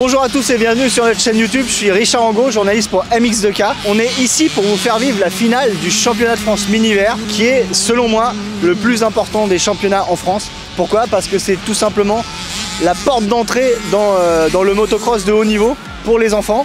Bonjour à tous et bienvenue sur notre chaîne YouTube, je suis Richard Angot, journaliste pour MX2K. On est ici pour vous faire vivre la finale du championnat de France mini-vert qui est, selon moi, le plus important des championnats en France. Pourquoi? Parce que c'est tout simplement la porte d'entrée dans le motocross de haut niveau pour les enfants.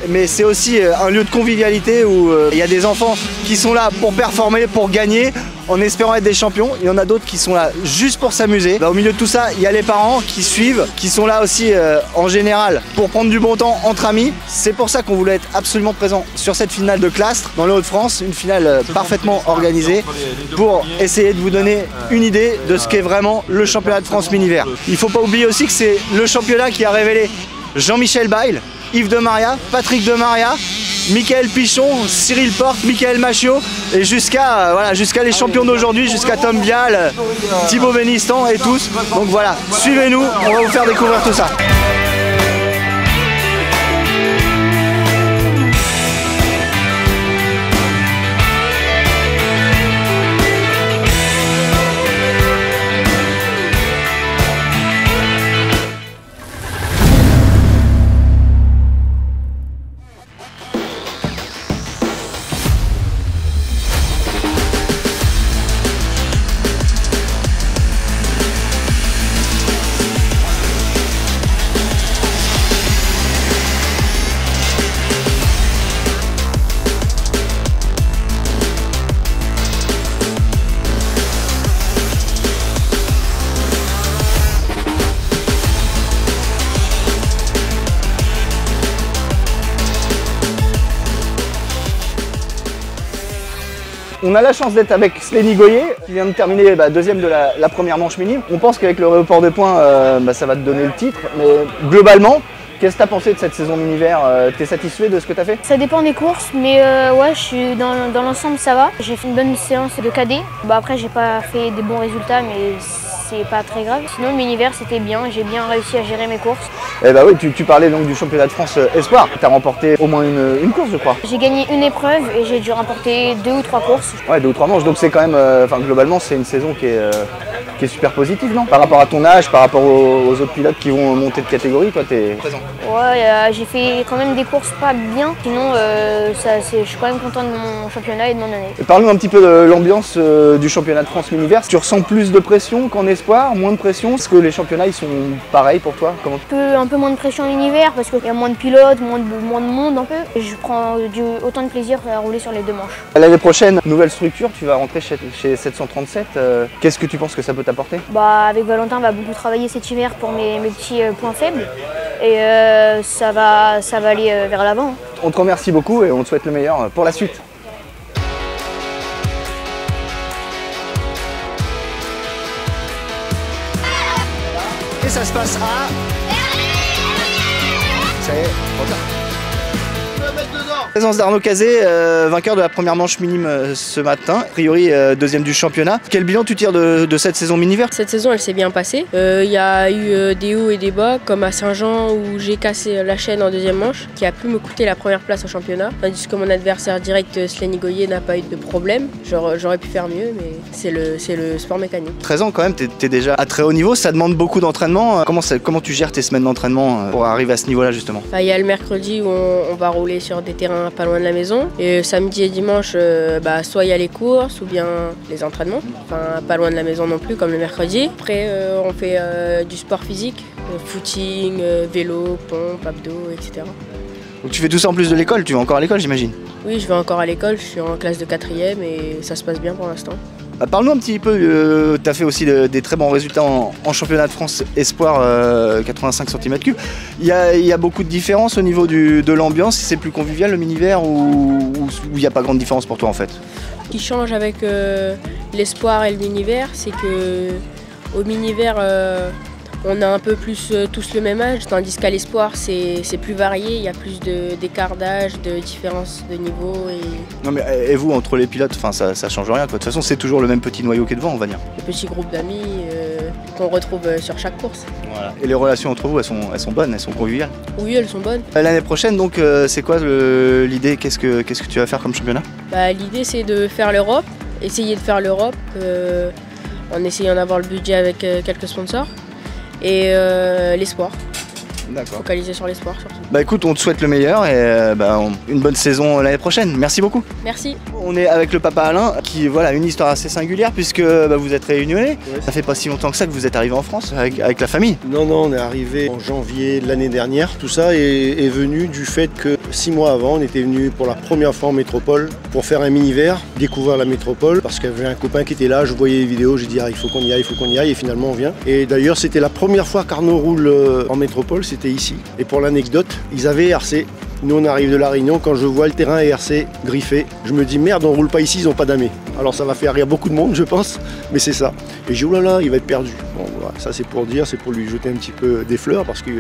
Mais c'est aussi un lieu de convivialité où il y a des enfants qui sont là pour performer, pour gagner, en espérant être des champions. Il y en a d'autres qui sont là juste pour s'amuser. Au milieu de tout ça, il y a les parents qui suivent, qui sont là aussi en général pour prendre du bon temps entre amis. C'est pour ça qu'on voulait être absolument présent sur cette finale de Clastres dans les Hauts-de-France, une finale parfaitement organisée pour essayer de vous donner une idée de ce qu'est vraiment le championnat de France mini-vert. Il ne faut pas oublier aussi que c'est le championnat qui a révélé Jean-Michel Bayle, Yves Demaria, Patrick Demaria, Michael Pichon, Cyril Porte, Michael Machiot et jusqu'à les champions d'aujourd'hui, jusqu'à Tom Vial, Thibaut Benistan et tous. Donc voilà, suivez-nous, on va vous faire découvrir tout ça. On a la chance d'être avec Slenny Goyer qui vient de terminer deuxième de la première manche mini. On pense qu'avec le report de points, ça va te donner le titre. Mais globalement, qu'est-ce que tu as pensé de cette saison mini-vert? T'es satisfait de ce que tu as fait? Ça dépend des courses, mais ouais, je suis dans l'ensemble, ça va. J'ai fait une bonne séance de cadet. Après, j'ai pas fait des bons résultats, mais c'est pas très grave. Sinon, le mini-vert, c'était bien. J'ai bien réussi à gérer mes courses. Eh bah oui, tu parlais donc du championnat de France Espoir. Tu as remporté au moins une course, je crois. J'ai gagné une épreuve et j'ai dû remporter 2 ou 3 courses. Ouais, 2 ou 3 manches. Donc c'est quand même, globalement, c'est une saison qui est super positive, non? Par rapport à ton âge, par rapport aux autres pilotes qui vont monter de catégorie, toi, t'es présent. Ouais, j'ai fait quand même des courses pas bien. Sinon, je suis quand même content de mon championnat et de mon année. Parle-nous un petit peu de l'ambiance du championnat de France mini-vert. Tu ressens plus de pression qu'en espoir, moins de pression? Est-ce que les championnats ils sont pareils pour toi? Comment? Un peu moins de pression en mini-vert parce qu'il y a moins de pilotes, moins de monde un peu. Et je prends autant de plaisir à rouler sur les 2 manches. L'année prochaine, nouvelle structure, tu vas rentrer chez 737. Qu'est-ce que tu penses que ça peut t'apporter? Avec Valentin, on va beaucoup travailler cet hiver pour mes petits points faibles. Et ça va aller vers l'avant. On te remercie beaucoup et on te souhaite le meilleur pour la suite. Et ça se passe à... Ça y est, trop tard. Présence d'Arnaud Cazé, vainqueur de la première manche minime ce matin, a priori deuxième du championnat. Quel bilan tu tires de cette saison mini-vert? Cette saison elle s'est bien passée. Il y a eu des hauts et des bas, comme à Saint-Jean où j'ai cassé la chaîne en deuxième manche, qui a pu me coûter la première place au championnat. Tandis que mon adversaire direct, Slenny Goyer, n'a pas eu de problème. J'aurais pu faire mieux, mais c'est le sport mécanique. 13 ans quand même, t'es déjà à très haut niveau, ça demande beaucoup d'entraînement. Comment tu gères tes semaines d'entraînement pour arriver à ce niveau-là justement? Il y a le mercredi où on va rouler sur des terrains pas loin de la maison, et samedi et dimanche soit il y a les courses ou bien les entraînements, pas loin de la maison non plus comme le mercredi. Après on fait du sport physique, footing, vélo, pompe, abdos, etc. Donc tu fais tout ça en plus de l'école, tu vas encore à l'école j'imagine? Oui, je vais encore à l'école, je suis en classe de 4e et ça se passe bien pour l'instant. Parle-nous un petit peu, tu as fait aussi des très bons résultats en championnat de France Espoir 85 cm3. Il y a beaucoup de différences au niveau de l'ambiance, c'est plus convivial le mini-vert ou il n'y a pas grande différence pour toi en fait? Ce qui change avec l'Espoir et le mini-vert, c'est que au mini-vert on a un peu plus tous le même âge, tandis qu'à l'Espoir c'est plus varié, il y a plus d'écart d'âge, de différence de niveau. Non mais et vous entre les pilotes, ça change rien quoi. De toute façon c'est toujours le même petit noyau qui est devant on va dire. Le petit groupe d'amis qu'on retrouve sur chaque course. Voilà. Et les relations entre vous elles sont bonnes, elles sont conviviales? Oui, elles sont bonnes. L'année prochaine donc c'est quoi l'idée? Qu'est-ce que tu vas faire comme championnat? L'idée c'est de faire l'Europe, essayer de faire l'Europe en essayant d'avoir le budget avec quelques sponsors. Et l'espoir. Focaliser sur l'espoir surtout. Bah écoute, on te souhaite le meilleur et une bonne saison l'année prochaine. Merci beaucoup. Merci. On est avec le papa Alain qui voilà une histoire assez singulière puisque vous êtes réunionnais. Ouais. Ça fait pas si longtemps que ça que vous êtes arrivé en France avec la famille. Non, on est arrivé en janvier de l'année dernière. Tout ça est venu du fait que 6 mois avant, on était venu pour la première fois en métropole pour faire un mini-ver, découvrir la métropole parce qu'il y avait un copain qui était là, je voyais les vidéos, j'ai dit il faut qu'on y aille et finalement on vient. Et d'ailleurs c'était la première fois qu'Arnaud roule en métropole, c'était ici. Et pour l'anecdote, ils avaient RC. Nous on arrive de la Réunion, quand je vois le terrain RC griffé, je me dis merde, on roule pas ici, ils ont pas d'amé. Alors ça va faire rire beaucoup de monde je pense, mais c'est ça. Et j'ai dit oh là là, il va être perdu. Bon voilà, ça c'est pour dire, c'est pour lui jeter un petit peu des fleurs parce que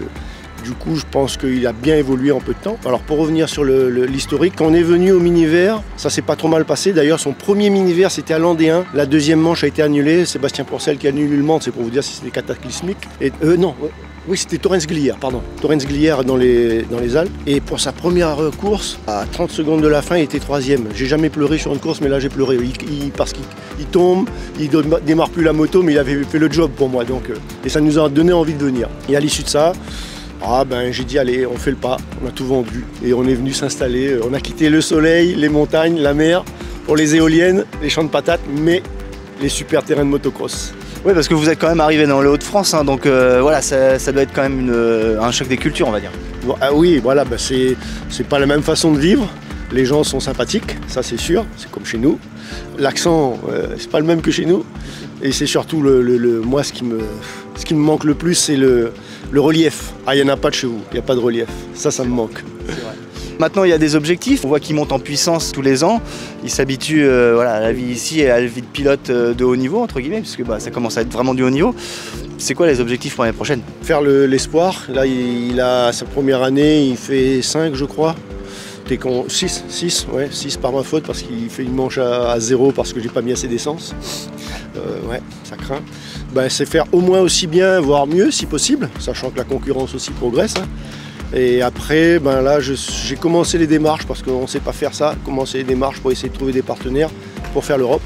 du coup je pense qu'il a bien évolué en peu de temps. Alors pour revenir sur l'historique, quand on est venu au mini-ver, ça s'est pas trop mal passé. D'ailleurs son premier mini-ver c'était à l'Andéen, la deuxième manche a été annulée, Sébastien Pourcel qui a annulé le Mans, c'est pour vous dire si c'était cataclysmique. Et oui, c'était Torrens-Glières, Torrens-Glières dans les Alpes. Et pour sa première course, à 30 secondes de la fin, il était 3e. J'ai jamais pleuré sur une course, mais là j'ai pleuré. Parce qu'il tombe, il ne démarre plus la moto, mais il avait fait le job pour moi. Donc, et ça nous a donné envie de venir. Et à l'issue de ça, j'ai dit allez, on fait le pas. On a tout vendu et on est venu s'installer. On a quitté le soleil, les montagnes, la mer, pour les éoliennes, les champs de patates, mais les super terrains de motocross. Oui, parce que vous êtes quand même arrivé dans le Hauts-de-France, hein, donc voilà, ça doit être quand même un choc des cultures, on va dire. Bon, oui, voilà, c'est pas la même façon de vivre. Les gens sont sympathiques, ça c'est sûr, c'est comme chez nous. L'accent, c'est pas le même que chez nous. Et c'est surtout moi ce qui me manque le plus, c'est le relief. Ah, il n'y en a pas de chez vous, il n'y a pas de relief. Ça me manque. C'est vrai. Maintenant, il y a des objectifs. On voit qu'ils montent en puissance tous les ans. Ils s'habituent à la vie ici et à la vie de pilote de haut niveau, entre guillemets, puisque ça commence à être vraiment du haut niveau. C'est quoi les objectifs pour l'année prochaine? Faire l'espoir. Là, il a sa première année, il fait 5, je crois. 6 par ma faute, parce qu'il fait une manche à 0 parce que j'ai pas mis assez d'essence. Ça craint. C'est faire au moins aussi bien, voire mieux si possible, sachant que la concurrence aussi progresse. Hein. Et après, là, j'ai commencé les démarches, parce qu'on ne sait pas faire ça, commencer les démarches pour essayer de trouver des partenaires pour faire l'Europe.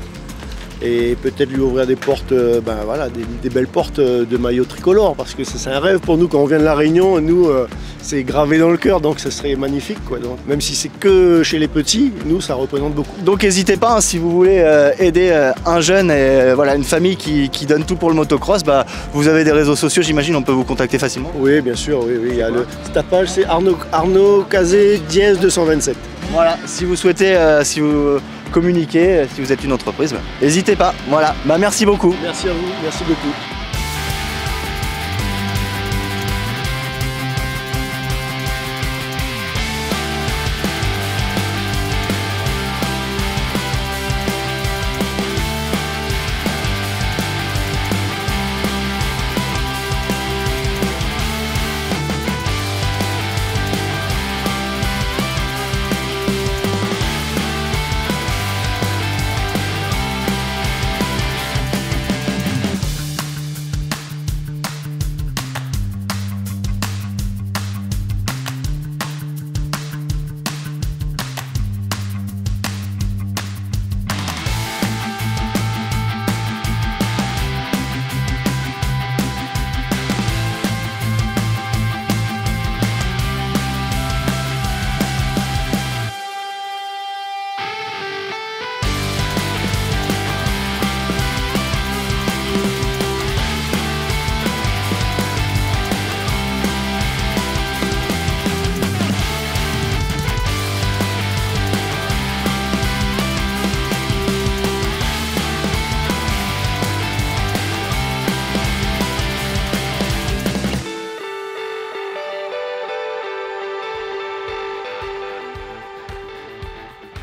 Et peut-être lui ouvrir des portes, des belles portes de maillot tricolore, parce que c'est un rêve pour nous quand on vient de la Réunion, nous c'est gravé dans le cœur, donc ce serait magnifique, quoi. Donc, même si c'est que chez les petits, nous ça représente beaucoup. Donc n'hésitez pas, hein, si vous voulez aider un jeune et une famille qui donne tout pour le motocross, vous avez des réseaux sociaux, j'imagine, on peut vous contacter facilement. Oui, bien sûr, oui. Il y a ta page, c'est Arnaud Cazé 227. Voilà, si vous souhaitez, si vous communiquez, si vous êtes une entreprise, n'hésitez pas. Voilà, merci beaucoup. Merci à vous, merci beaucoup.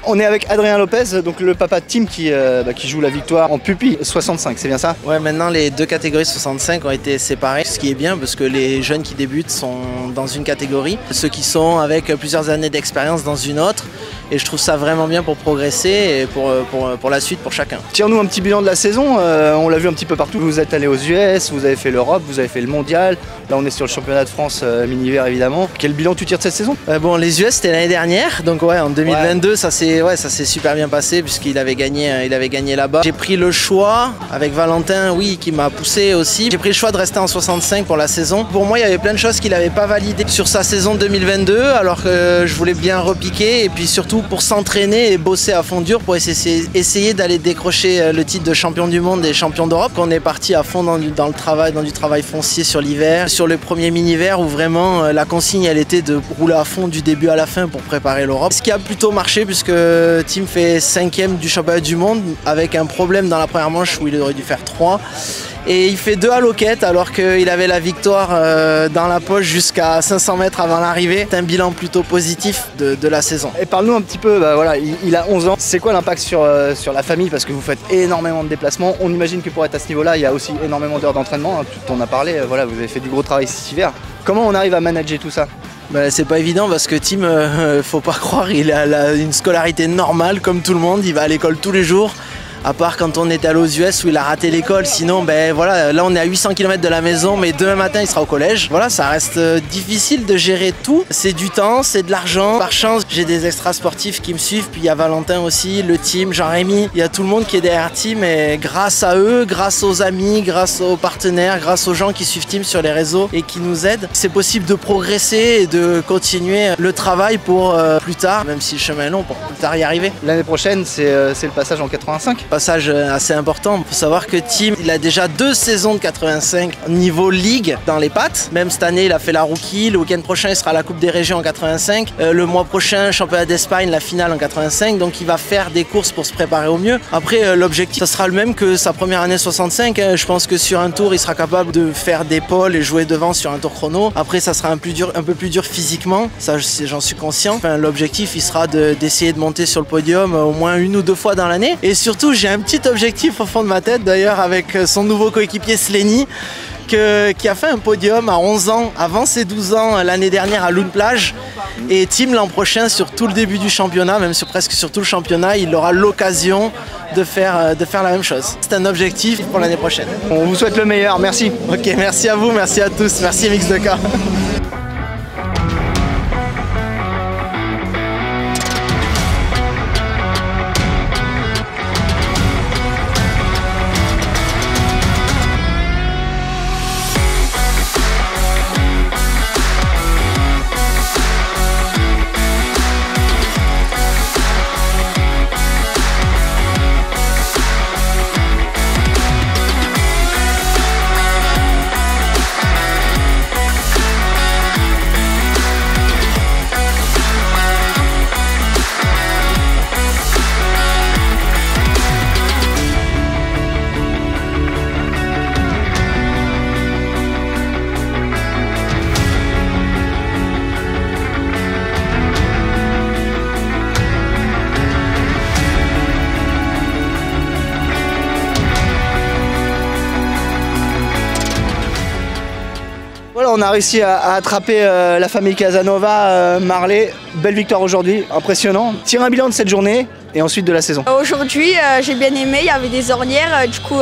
On est avec Adrien Lopez, donc le papa de Tim qui joue la victoire en pupille 65, c'est bien ça? Ouais, maintenant les deux catégories 65 ont été séparées, ce qui est bien parce que les jeunes qui débutent sont dans une catégorie, ceux qui sont avec plusieurs années d'expérience dans une autre, et je trouve ça vraiment bien pour progresser et pour la suite pour chacun. Tire-nous un petit bilan de la saison, on l'a vu un petit peu partout. Vous êtes allé aux US, vous avez fait l'Europe, vous avez fait le mondial, là on est sur le championnat de France mini-hiver évidemment. Quel bilan tu tires de cette saison? Bon, les US c'était l'année dernière, donc ouais, en 2022 ça s'est super bien passé puisqu'il avait gagné là-bas. J'ai pris le choix avec Valentin, oui, qui m'a poussé aussi. J'ai pris le choix de rester en 65 pour la saison. Pour moi, il y avait plein de choses qu'il n'avait pas validées sur sa saison 2022, alors que je voulais bien repiquer et puis surtout pour s'entraîner et bosser à fond dur pour essayer d'aller décrocher le titre de champion du monde et champion d'Europe. On est parti à fond dans du travail foncier sur l'hiver, sur le premier mini-hiver où vraiment la consigne elle était de rouler à fond du début à la fin pour préparer l'Europe. Ce qui a plutôt marché puisque Tim fait 5e du championnat du monde avec un problème dans la première manche où il aurait dû faire 3. Et il fait 2 à Loquette alors qu'il avait la victoire dans la poche jusqu'à 500 mètres avant l'arrivée. C'est un bilan plutôt positif de la saison. Et parle-nous un petit peu, voilà, il a 11 ans. C'est quoi l'impact sur la famille? Parce que vous faites énormément de déplacements. On imagine que pour être à ce niveau-là, il y a aussi énormément d'heures d'entraînement. Tu en as parlé, voilà, vous avez fait du gros travail cet hiver. Comment on arrive à manager tout ça? C'est pas évident parce que Tim, faut pas croire, il a une scolarité normale comme tout le monde. Il va à l'école tous les jours. À part quand on est allé aux US où il a raté l'école, sinon voilà, là on est à 800 km de la maison, mais demain matin il sera au collège. Voilà, ça reste difficile de gérer tout. C'est du temps, c'est de l'argent. Par chance, j'ai des extras sportifs qui me suivent, puis il y a Valentin aussi, le team, Jean-Rémy. Il y a tout le monde qui est derrière Tim et grâce à eux, grâce aux amis, grâce aux partenaires, grâce aux gens qui suivent Tim sur les réseaux et qui nous aident, c'est possible de progresser et de continuer le travail pour plus tard, même si le chemin est long, pour plus tard y arriver. L'année prochaine, c'est le passage en 85. Passage assez important. Il faut savoir que Tim, il a déjà 2 saisons de 85 niveau ligue dans les pattes. Même cette année, il a fait la rookie. Le week-end prochain, il sera à la Coupe des Régions en 85. Le mois prochain, championnat d'Espagne, la finale en 85. Donc, il va faire des courses pour se préparer au mieux. Après, l'objectif, ça sera le même que sa première année 65. Je pense que sur un tour, il sera capable de faire des pôles et jouer devant sur un tour chrono. Après, ça sera un peu plus dur physiquement. Ça, j'en suis conscient. Enfin, l'objectif, il sera d'essayer de monter sur le podium au moins 1 ou 2 fois dans l'année. Et surtout, j'ai un petit objectif au fond de ma tête d'ailleurs avec son nouveau coéquipier Slenny qui a fait un podium à 11 ans avant ses 12 ans l'année dernière à Loon Plage, et Tim l'an prochain sur tout le début du championnat, même presque sur tout le championnat, il aura l'occasion de faire la même chose. C'est un objectif pour l'année prochaine. On vous souhaite le meilleur, merci. Ok, merci à vous, merci à tous, merci MX2K. Voilà, on a réussi à attraper la famille Casanova, Marley. Belle victoire aujourd'hui, impressionnant. Tire un bilan de cette journée et ensuite de la saison. Aujourd'hui, j'ai bien aimé, il y avait des ornières, du coup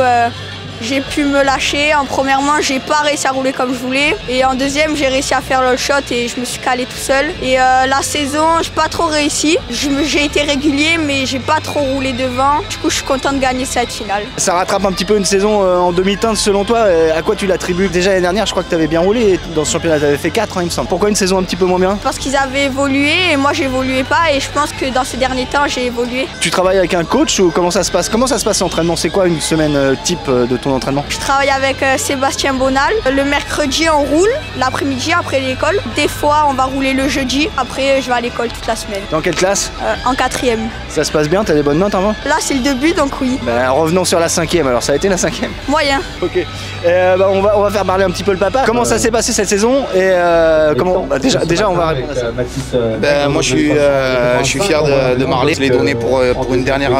j'ai pu me lâcher. En première main, j'ai pas réussi à rouler comme je voulais. Et en deuxième, j'ai réussi à faire le shot et je me suis calé tout seul. Et la saison, j'ai pas trop réussi. J'ai été régulier, mais j'ai pas trop roulé devant. Du coup, je suis content de gagner cette finale. Ça rattrape un petit peu une saison en demi-teinte selon toi. À quoi tu l'attribues? Déjà l'année dernière, je crois que tu avais bien roulé dans ce championnat. Tu avais fait 4, hein, il me semble. Pourquoi une saison un petit peu moins bien? Parce qu'ils avaient évolué et moi, j'évoluais pas. Et je pense que dans ces derniers temps, j'ai évolué. Tu travailles avec un coach ou comment ça se passe? Comment ça se passe l'entraînement? C'est quoi une semaine type de ton entraînement? Je travaille avec Sébastien Bonal. Le mercredi, on roule. L'après-midi, après l'école. Des fois, on va rouler le jeudi. Après, je vais à l'école toute la semaine. Dans quelle classe? En 4e. Ça se passe bien? T'as des bonnes notes avant? Là, c'est le début, donc oui. Ben, revenons sur la 5e. Alors, ça a été la 5e? Moyen. Ok. On va faire parler un petit peu le papa. Comment ça s'est passé cette saison? Et comment déjà, on va répondre à ça. Moi, je suis fier de Marley. Je l'ai donné pour une dernière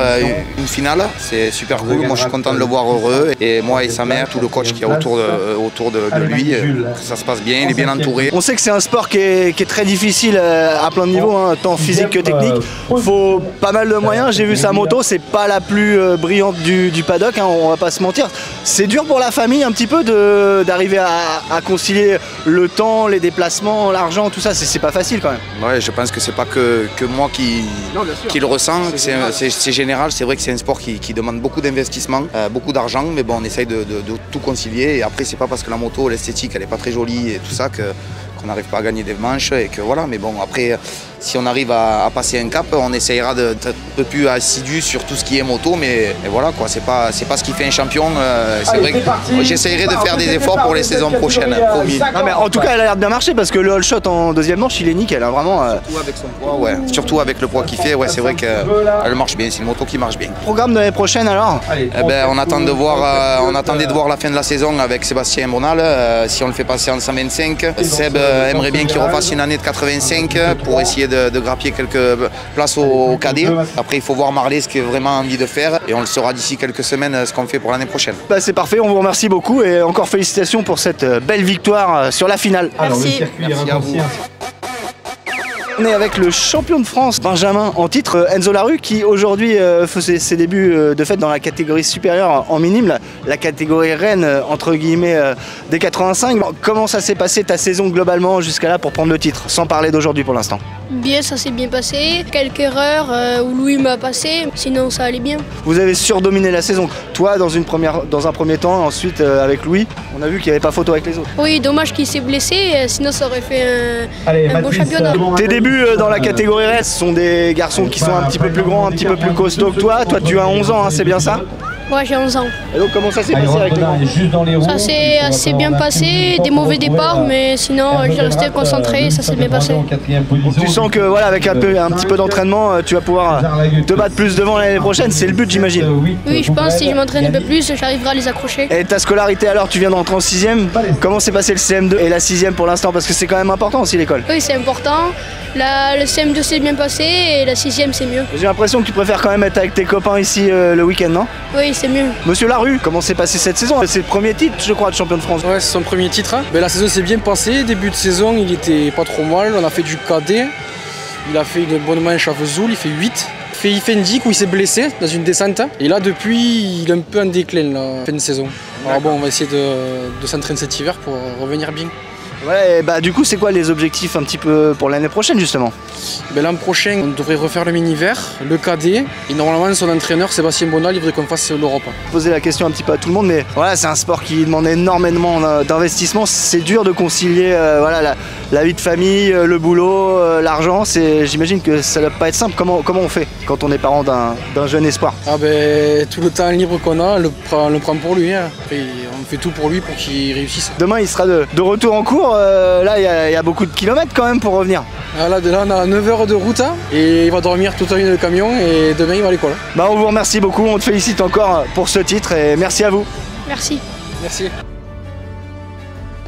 une finale. C'est super cool. Moi, je suis content de le voir heureux. Et moi et sa mère, tout le coach qui est autour de lui, que ça se passe bien, il est bien entouré. On sait que c'est un sport qui est très difficile à plein de niveaux, hein, tant physique que technique. Il faut pas mal de moyens. J'ai vu sa moto, c'est pas la plus brillante du paddock, hein, on va pas se mentir. C'est dur pour la famille un petit peu d'arriver à concilier le temps, les déplacements, l'argent, tout ça. C'est pas facile quand même. Ouais, je pense que c'est pas que moi qui le ressens, c'est général. C'est vrai que c'est un sport qui demande beaucoup d'investissement, beaucoup d'argent, mais bon, on essaye de tout concilier. Et après, c'est pas parce que la moto, l'esthétique, elle est pas très jolie et tout ça qu'on n'arrive pas à gagner des manches et que voilà. Mais bon, après, si on arrive à passer un cap, on essayera d'être un peu plus assidu sur tout ce qui est moto, mais voilà quoi, c'est pas ce qui fait un champion. C'est vrai que j'essayerai de faire des efforts pour les saisons prochaines, promis. Non, mais en tout cas, elle a l'air de bien marcher parce que le all shot en deuxième manche, il est nickel, hein, vraiment. Surtout avec son poids, ouais. Surtout avec le poids qu'il fait, ouais, c'est vrai qu'elle marche bien. C'est une moto qui marche bien. Programme de l'année prochaine alors? On attendait de voir la fin de la saison avec Sébastien Bonnal. Si on le fait passer en 125, Seb aimerait bien qu'il refasse une année de 85 pour essayer de grappiller quelques places au cadet. Après, il faut voir Marley ce qu'il a vraiment envie de faire et on le saura d'ici quelques semaines ce qu'on fait pour l'année prochaine. C'est parfait, on vous remercie beaucoup et encore félicitations pour cette belle victoire sur la finale. Merci. Merci à vous. On est avec le champion de France, Benjamin, en titre, Enzo Larue, qui aujourd'hui faisait ses débuts de fait dans la catégorie supérieure en minime, la catégorie reine, entre guillemets, des 85. Comment ça s'est passé ta saison globalement jusqu'à là pour prendre le titre, sans parler d'aujourd'hui pour l'instant? Bien, ça s'est bien passé. Quelques erreurs où Louis m'a passé, sinon ça allait bien. Vous avez surdominé la saison. Toi, dans un premier temps, ensuite avec Louis, on a vu qu'il n'y avait pas photo avec les autres. Oui, dommage qu'il s'est blessé, sinon ça aurait fait un beau championnat. Tes débuts dans la catégorie RS sont des garçons qui sont un petit peu plus grands, un petit peu plus costauds que toi. Toi, tu as 11 ans, hein, c'est bien ça? Ouais, j'ai 11 ans. Et donc, comment ça s'est passé avec les Ça s'est assez bien passé, des mauvais départs, mais sinon j'ai resté concentré, ça s'est bien passé. Tu sens que voilà, avec un petit peu d'entraînement, tu vas pouvoir te battre plus devant l'année prochaine, c'est le but j'imagine. Oui, je pense que si je m'entraîne un peu plus, j'arriverai à les accrocher. Et ta scolarité alors, tu viens d'entrer en 6e, comment s'est passé le CM2 et la 6e pour l'instant? Parce que c'est quand même important aussi l'école. Oui, c'est important. Le CM2 s'est bien passé et la 6e c'est mieux. J'ai l'impression que tu préfères quand même être avec tes copains ici le week-end, non? Oui, c'est mieux. Monsieur Larue, comment s'est passé cette saison? C'est le premier titre, je crois, de champion de France. Ouais, c'est son premier titre. La saison s'est bien passée. Début de saison, il était pas trop mal. On a fait du cadet. Il a fait une bonne manche à Vesoul, il fait 8. Il fait une digue où il s'est blessé dans une descente. Et là, depuis, il est un peu en déclin, la fin de saison. Alors bon, on va essayer de s'entraîner cet hiver pour revenir bien. Ouais, et du coup, c'est quoi les objectifs un petit peu pour l'année prochaine justement? L'an prochain, on devrait refaire le mini-vert, le cadet, et normalement son entraîneur Sébastien Bonnal, il voudrait qu'on fasse l'Europe. Poser la question un petit peu à tout le monde, mais voilà, c'est un sport qui demande énormément d'investissement. C'est dur de concilier voilà, la vie de famille, le boulot, l'argent. J'imagine que ça ne doit pas être simple. Comment on fait quand on est parent d'un jeune espoir? Tout le temps libre qu'on a, on le prend pour lui. Hein. Après, on fait tout pour lui pour qu'il réussisse. Demain, il sera de retour en cours. Là, il y a beaucoup de kilomètres quand même pour revenir. Là, on a 9 heures de route hein, et il va dormir toute la nuit dans le camion et demain il va à l'école. On vous remercie beaucoup, on te félicite encore pour ce titre et merci à vous. Merci. Merci.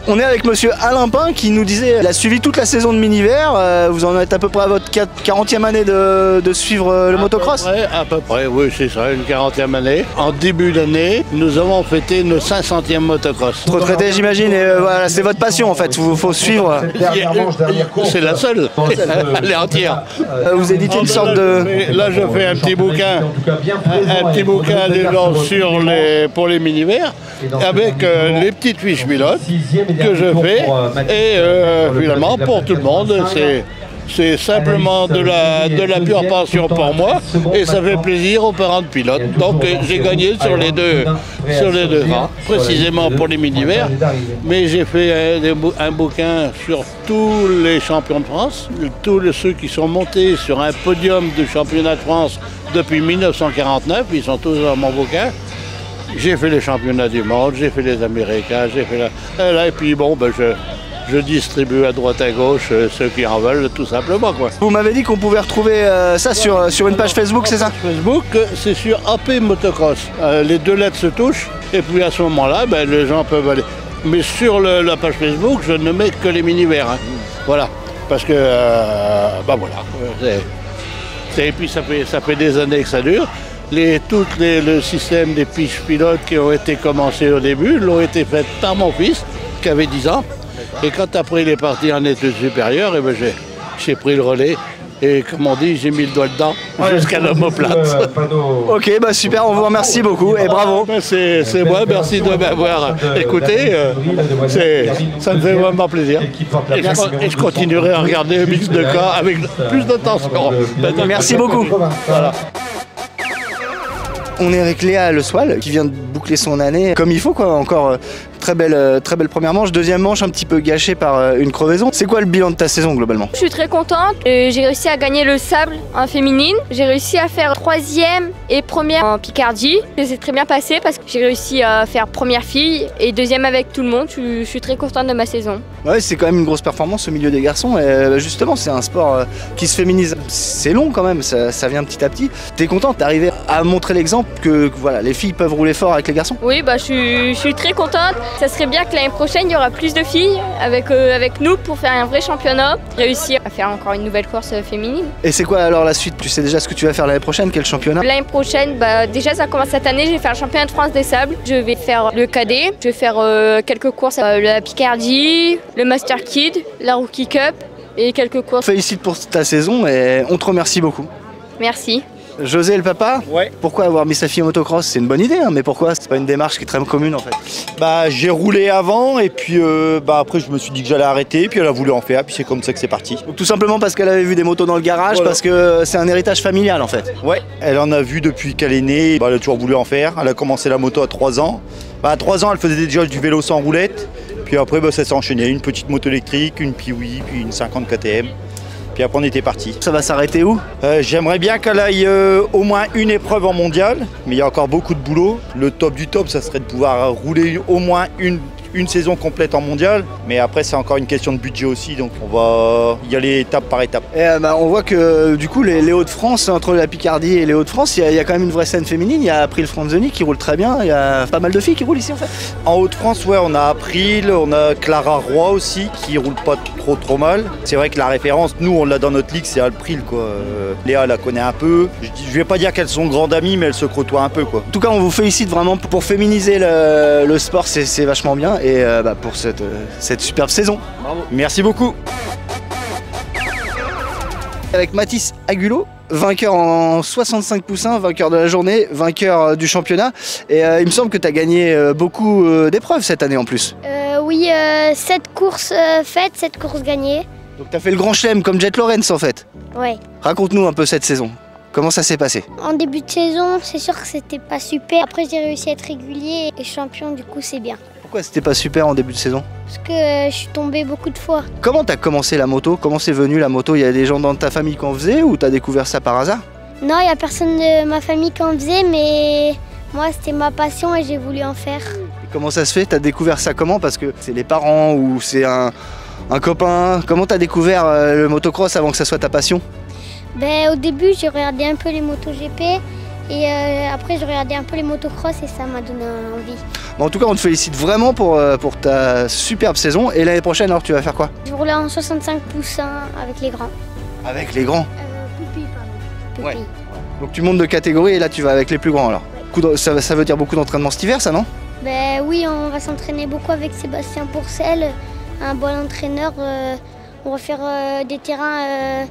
On est avec monsieur Alain Pin qui nous disait qu'il a suivi toute la saison de Miniver. Vous en êtes à peu près à votre 40e année de suivre le motocross? À peu près, oui, c'est ça, une 40e année. En début d'année, nous avons fêté nos 500e motocross. Retraité, j'imagine, et voilà, c'est votre passion en fait, il faut suivre. C'est la seule, elle est entière. Vous éditez une sorte de... Là, je fais un petit bouquin pour les Miniver, avec les petites fiches pilotes que je fais et finalement pour tout le monde c'est simplement de la pure passion pour moi et ça fait plaisir aux parents de pilotes. Donc j'ai gagné sur les deux rangs, précisément pour les Miniver, mais j'ai fait un bouquin sur tous les champions de France, tous ceux qui sont montés sur un podium du championnat de France depuis 1949, ils sont tous dans mon bouquin. J'ai fait les championnats du monde, j'ai fait les Américains, j'ai fait et puis bon, je distribue à droite à gauche ceux qui en veulent, tout simplement quoi. Vous m'avez dit qu'on pouvait retrouver ça sur une page Facebook, c'est ça? Facebook, c'est sur AP Motocross. Les deux lettres se touchent et puis à ce moment-là, les gens peuvent aller. Mais sur la page Facebook, je ne mets que les Miniver. Hein. Voilà, parce que voilà. Et puis ça fait des années que ça dure. le système des piges pilotes qui ont été commencés au début l'ont été faites par mon fils qui avait 10 ans. Et quand après il est parti en études supérieures, eh ben, j'ai pris le relais. Et comme on dit, j'ai mis le doigt dedans jusqu'à l'omoplate. Ok, bah super, on vous remercie beaucoup et bravo. C'est moi, merci de m'avoir écouté. Ça me fait vraiment plaisir. Et je continuerai à regarder le mix de cas avec plus d'attention. Merci beaucoup. Voilà. On est avec Léa Le Soil qui vient de boucler son année comme il faut quoi. Encore très belle première manche. Deuxième manche un petit peu gâchée par une crevaison. C'est quoi le bilan de ta saison globalement? Je suis très contente. J'ai réussi à gagner le sable en féminine. J'ai réussi à faire 3e et 1re en Picardie. Ça s'est très bien passé parce que j'ai réussi à faire 1re fille et 2e avec tout le monde. Je suis très contente de ma saison. Ouais, c'est quand même une grosse performance au milieu des garçons. Et justement, c'est un sport qui se féminise. C'est long quand même, ça vient petit à petit. T'es contente d'arriver à montrer l'exemple que voilà, les filles peuvent rouler fort avec les garçons? Oui, bah, je suis très contente. Ça serait bien que l'année prochaine, il y aura plus de filles avec nous pour faire un vrai championnat. Réussir à faire encore une nouvelle course féminine. Et c'est quoi alors la suite? Tu sais déjà ce que tu vas faire l'année prochaine? Quel championnat? L'année prochaine, bah, déjà ça commence cette année, je vais faire le championnat de France des sables. Je vais faire le cadet, je vais faire quelques courses, la Picardie, le Master Kid, la Rookie Cup et quelques courses. Félicite pour ta saison et on te remercie beaucoup. Merci. José le papa, ouais. Pourquoi avoir mis sa fille en motocross? C'est une bonne idée, hein, mais pourquoi? C'est pas une démarche qui est très commune en fait. Bah j'ai roulé avant et puis après je me suis dit que j'allais arrêter, puis elle a voulu en faire, puis c'est comme ça que c'est parti. Donc, tout simplement parce qu'elle avait vu des motos dans le garage, voilà. Parce que c'est un héritage familial en fait. Ouais, elle en a vu depuis qu'elle est née, bah, elle a toujours voulu en faire. Elle a commencé la moto à 3 ans. Bah, à 3 ans elle faisait déjà du vélo sans roulette, puis après bah, ça s'est enchaîné, une petite moto électrique, une Piwi, puis une 50 KTM. Puis après on était parti. Ça va s'arrêter où? J'aimerais bien qu'elle aille au moins une épreuve en mondial, mais il y a encore beaucoup de boulot. Le top du top, ça serait de pouvoir rouler au moins une saison complète en mondial, mais après c'est encore une question de budget aussi, donc on va y aller étape par étape. Et bah, on voit que du coup les Hauts-de-France, entre la Picardie et les Hauts-de-France, il y a quand même une vraie scène féminine. Il y a April Franzoni qui roule très bien, il y a pas mal de filles qui roulent ici en fait. En Hauts-de-France, ouais, on a April, on a Clara Roy aussi qui roule pas trop mal. C'est vrai que la référence, nous on l'a dans notre ligue, c'est April quoi. Léa la connaît un peu. Je vais pas dire qu'elles sont grandes amies, mais elles se côtoient un peu quoi. En tout cas on vous félicite vraiment pour féminiser le sport, c'est vachement bien. Et pour cette superbe saison. Bravo. Merci beaucoup. Avec Mathis Agulot, vainqueur en 65 poussins, vainqueur de la journée, vainqueur du championnat. Et il me semble que tu as gagné beaucoup d'épreuves cette année en plus. Oui, 7 courses faites, 7 courses gagnées. Donc tu as fait le grand chelem comme Jet Lawrence en fait. Ouais. Raconte-nous un peu cette saison. Comment ça s'est passé? En début de saison, c'est sûr que c'était pas super. Après, j'ai réussi à être régulier et champion, du coup, c'est bien. Pourquoi c'était pas super en début de saison? Parce que je suis tombée beaucoup de fois. Comment t'as commencé la moto? Comment c'est venu la moto? Il y a des gens dans ta famille qui en faisaient ou t'as découvert ça par hasard? Non, il y a personne de ma famille qui en faisait, mais moi, c'était ma passion et j'ai voulu en faire. Et comment ça se fait? T'as découvert ça comment? Parce que c'est les parents ou c'est un copain? Comment t'as découvert le motocross avant que ça soit ta passion? Ben, au début, j'ai regardé un peu les motos GP et après, j'ai regardé un peu les motocross et ça m'a donné envie. Bon, en tout cas, on te félicite vraiment pour ta superbe saison. Et l'année prochaine, alors, tu vas faire quoi? Je vais rouler en 65 poussins avec les grands. Avec les grands? Poupie, pardon. Ouais. Donc tu montes de catégorie et là, tu vas avec les plus grands alors. Ouais. Ça veut dire beaucoup d'entraînement cet hiver, ça, non? Ben oui, on va s'entraîner beaucoup avec Sébastien Pourcel, un bon entraîneur. On va faire des terrains...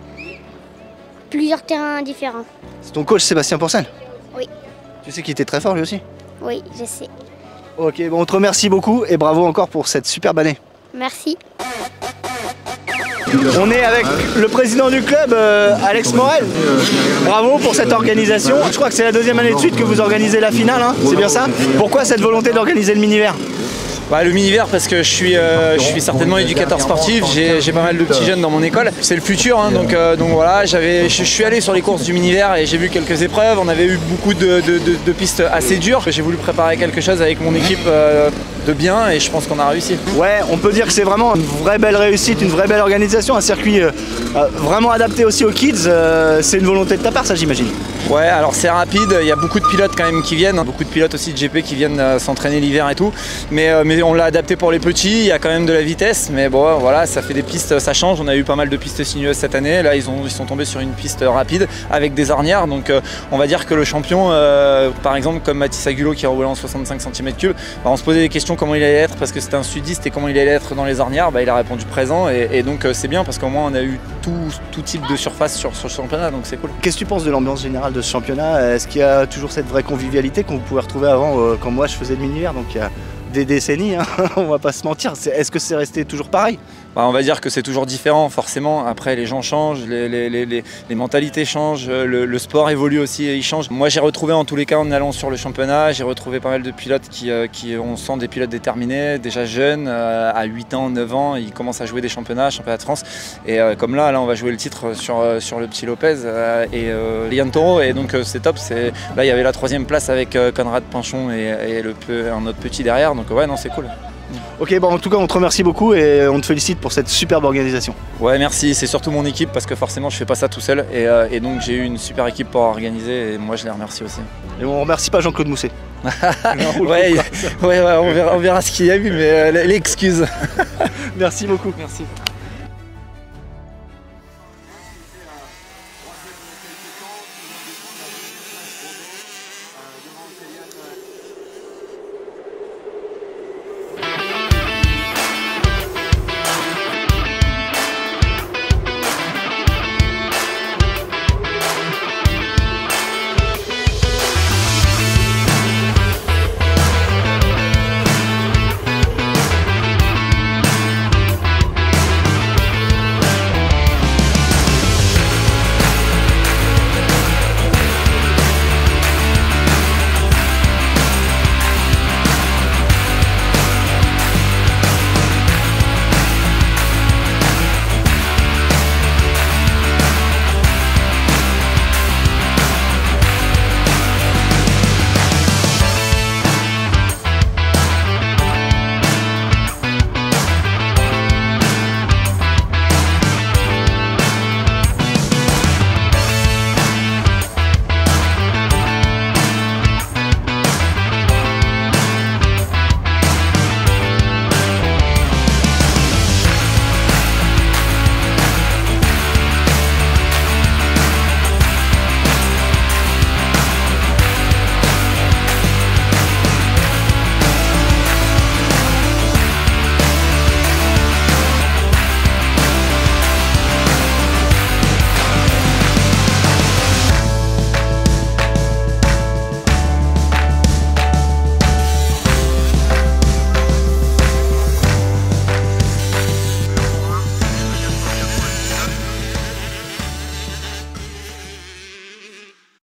plusieurs terrains différents. C'est ton coach Sébastien Pourcel? Oui. Tu sais qu'il était très fort lui aussi? Oui, je sais. Ok, bon, on te remercie beaucoup et bravo encore pour cette superbe année. Merci. On est avec le président du club, Alex Morel. Bravo pour cette organisation. Je crois que c'est la deuxième année de suite que vous organisez la finale, hein, c'est bien ça? Pourquoi cette volonté d'organiser le mini-vert? Le mini-vert parce que je suis certainement éducateur sportif, j'ai pas mal de petits jeunes dans mon école. C'est le futur, hein, donc voilà, je suis allé sur les courses du mini-vert et j'ai vu quelques épreuves. On avait eu beaucoup de pistes assez dures. J'ai voulu préparer quelque chose avec mon équipe de bien et je pense qu'on a réussi. Ouais, on peut dire que c'est vraiment une vraie belle réussite, une vraie belle organisation, un circuit vraiment adapté aussi aux kids. C'est une volonté de ta part, ça j'imagine. Ouais, alors c'est rapide, il y a beaucoup de pilotes quand même qui viennent, beaucoup de pilotes aussi de GP qui viennent s'entraîner l'hiver et tout, mais on l'a adapté pour les petits, il y a quand même de la vitesse, mais bon voilà, ça fait des pistes, ça change, on a eu pas mal de pistes sinueuses cette année, là ils sont tombés sur une piste rapide avec des ornières, donc on va dire que le champion, par exemple comme Mathis Agulot qui a roulé en 65 cm3, on se posait des questions comment il allait être parce que c'était un sudiste et comment il allait être dans les ornières, il a répondu présent et donc c'est bien parce qu'au moins on a eu tout type de surface sur ce championnat, donc c'est cool. Qu'est-ce que tu penses de l'ambiance générale de ce championnat? Est-ce qu'il y a toujours cette vraie convivialité qu'on pouvait retrouver avant quand moi je faisais de mini-hiver, donc il y a des décennies, hein, on va pas se mentir. Est-ce que c'est resté toujours pareil? On va dire que c'est toujours différent, forcément. Après, les gens changent, les mentalités changent, le sport évolue aussi et il change. Moi, j'ai retrouvé en tous les cas en allant sur le championnat, j'ai retrouvé pas mal de pilotes on sent des pilotes déterminés, déjà jeunes, à 8 ans, 9 ans, ils commencent à jouer des championnats de France. Et comme là, on va jouer le titre sur le petit Lopez et Lian Toro. Et donc, c'est top. Là, il y avait la 3e place avec Conrad Pinchon et un autre petit derrière. Donc, ouais, non, c'est cool. Ok, en tout cas on te remercie beaucoup et on te félicite pour cette superbe organisation. Ouais, merci, c'est surtout mon équipe parce que forcément je fais pas ça tout seul et donc j'ai eu une super équipe pour organiser et moi je les remercie aussi. Et on remercie pas Jean-Claude Mousset. Ouais, on verra ce qu'il y a eu, mais l'excuse. Merci beaucoup. Merci.